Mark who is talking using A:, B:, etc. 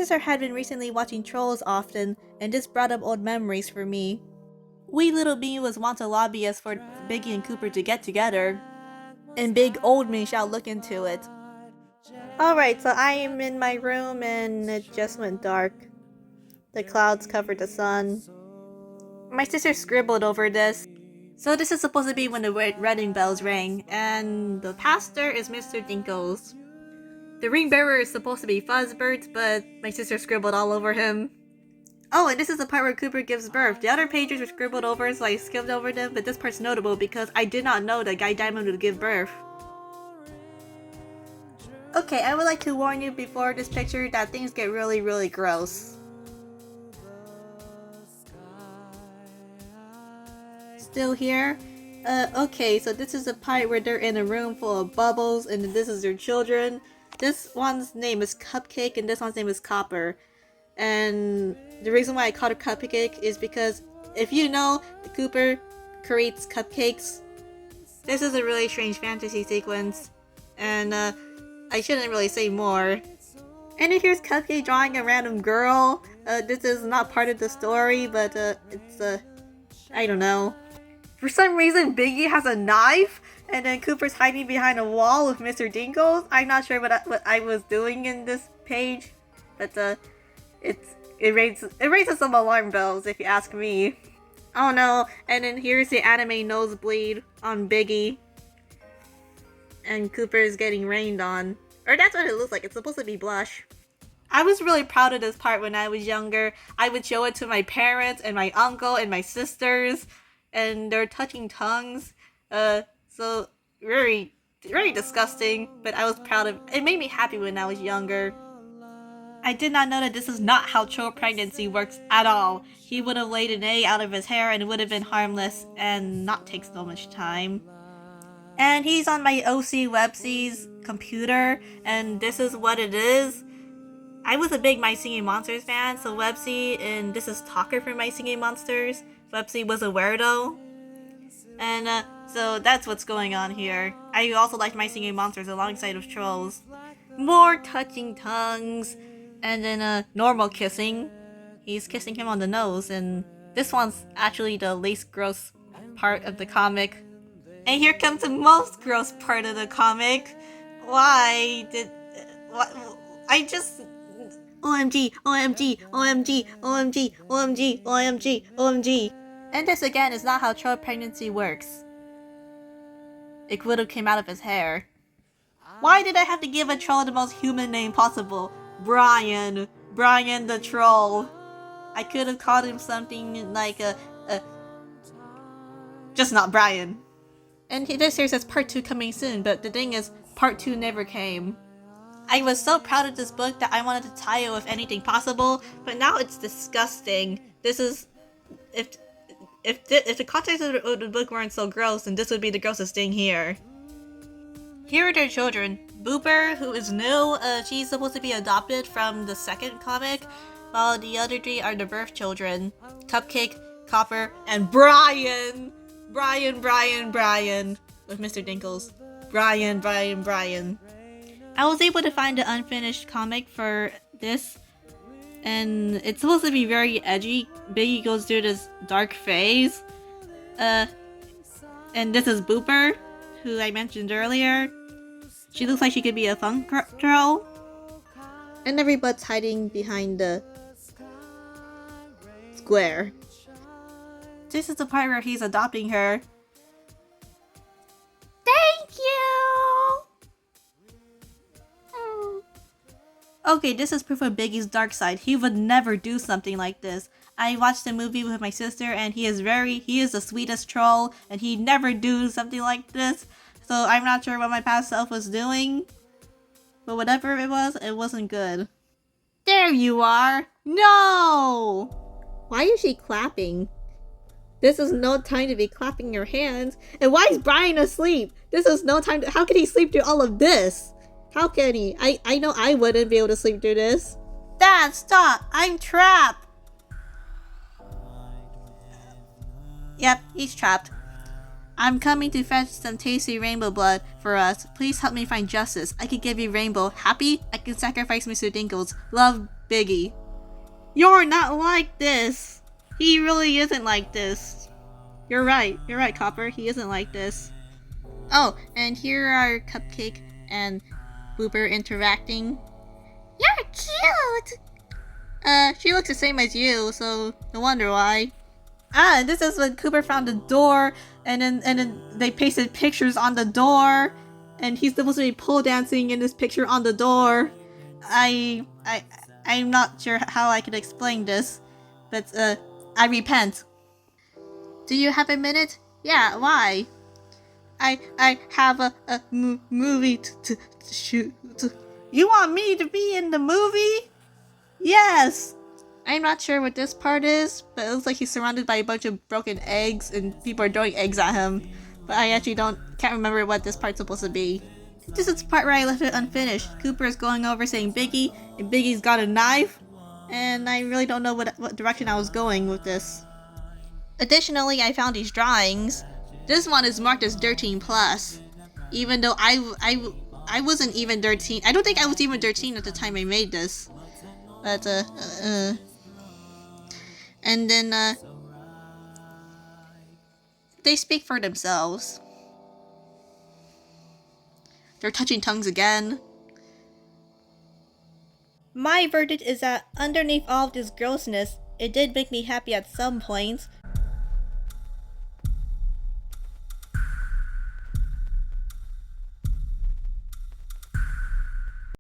A: sister had been recently watching Trolls often, and this brought up old memories for me. Wee little me was once a lobbyist for Biggie and Cooper to get together, and big old me shall look into it. Alright, so I am in my room and it just went dark. The clouds covered the sun. My sister scribbled over this. So this is supposed to be when the wedding bells rang, and the pastor is Mr. Dinkles. The ring bearer is supposed to be Fuzzbird, but my sister scribbled all over him. Oh, and this is the part where Cooper gives birth. The other pages were scribbled over, so I skimmed over them, but this part's notable because I did not know that Guy Diamond would give birth. Okay, I would like to warn you before this picture that things get really gross. Still here? Okay, so this is the part where they're in a room full of bubbles, and this is their children. This one's name is Cupcake, and this one's name is Copper. And the reason why I called her Cupcake is because if you know, Cooper creates cupcakes. This is a really strange fantasy sequence, and I shouldn't really say more. And then here's Cupcake drawing a random girl. This is not part of the story, but it's I don't know. For some reason, Biggie has a knife, and then Cooper's hiding behind a wall with Mr. Dinkles. I'm not sure what I was doing in this page, but it raises some alarm bells if you ask me. Oh no! And then here's the anime nosebleed on Biggie, and Cooper is getting rained on, or that's what it looks like. It's supposed to be blush. I was really proud of this part when I was younger. I would show it to my parents and my uncle and my sisters, and they're touching tongues. So very disgusting, but I was proud of it. It made me happy when I was younger. I did not know that this is not how troll pregnancy works at all. He would have laid an egg out of his hair and it would have been harmless and not take so much time. And he's on my OC Websees computer, and this is what it is. I was a big My Singing Monsters fan, so Websy, and this is Talker from My Singing Monsters. Websy was a weirdo. And so that's what's going on here. I also liked My Singing Monsters alongside of Trolls. More touching tongues, and then normal kissing. He's kissing him on the nose, and this one's actually the least gross part of the comic. And here comes the most gross part of the comic. Why did... What? I just... OMG, OMG, OMG, OMG, OMG, OMG, OMG. And this again is not how troll pregnancy works. It would have came out of his hair. Why did I have to give a troll the most human name possible? Brian. Brian the troll. I could have called him something like just not Brian. And this here says part 2 coming soon, but the thing is, part 2 never came. I was so proud of this book that I wanted to tie it with anything possible, but now it's disgusting. This is... If the context of the book weren't so gross, then this would be the grossest thing here. Here are their children. Booper, who is new, she's supposed to be adopted from the second comic, while the other 3 are the birth children. Cupcake, Copper, and Brian! Brian, with Mr. Dinkles. Brian. I was able to find the unfinished comic for this, and it's supposed to be very edgy. Biggie goes through this dark phase. And this is Booper, who I mentioned earlier. She looks like she could be a fun troll. And everybody's hiding behind the square. This is the part where he's adopting her. Thank you! Okay, this is proof of Biggie's dark side. He would never do something like this. I watched the movie with my sister, and he is the sweetest troll, and he'd never do something like this. So I'm not sure what my past self was doing, but whatever it wasn't good. There you are! No! Why is she clapping? This is no time to be clapping your hands. And why is Brian asleep? This is no time to... How can he sleep through all of this? How can he? I know I wouldn't be able to sleep through this. Dad, stop! I'm trapped! Yep, he's trapped. I'm coming to fetch some tasty rainbow blood for us. Please help me find justice. I could give you rainbow. Happy? I can sacrifice Mr. Dinkles. Love, Biggie. You're not like this! He really isn't like this. You're right, Copper, he isn't like this. Oh, and here are Cupcake and Boober interacting. You're cute! She looks the same as you, so no wonder why. And this is when Cooper found the door, and then they pasted pictures on the door, and he's supposed to be pole dancing in this picture on the door. I'm not sure how I can explain this, but I repent. Do you have a minute? Yeah, why? I have a movie to shoot. You want me to be in the movie? Yes! I'm not sure what this part is, but it looks like he's surrounded by a bunch of broken eggs and people are throwing eggs at him. But I actually can't remember what this part's supposed to be. This is the part where I left it unfinished. Cooper is going over saying Biggie, and Biggie's got a knife, and I really don't know what direction I was going with this. Additionally, I found these drawings. This one is marked as 13+, even though I wasn't even 13. I don't think I was even 13 at the time I made this. But and then they speak for themselves. They're touching tongues again. My verdict is that underneath all of this grossness, it did make me happy at some points.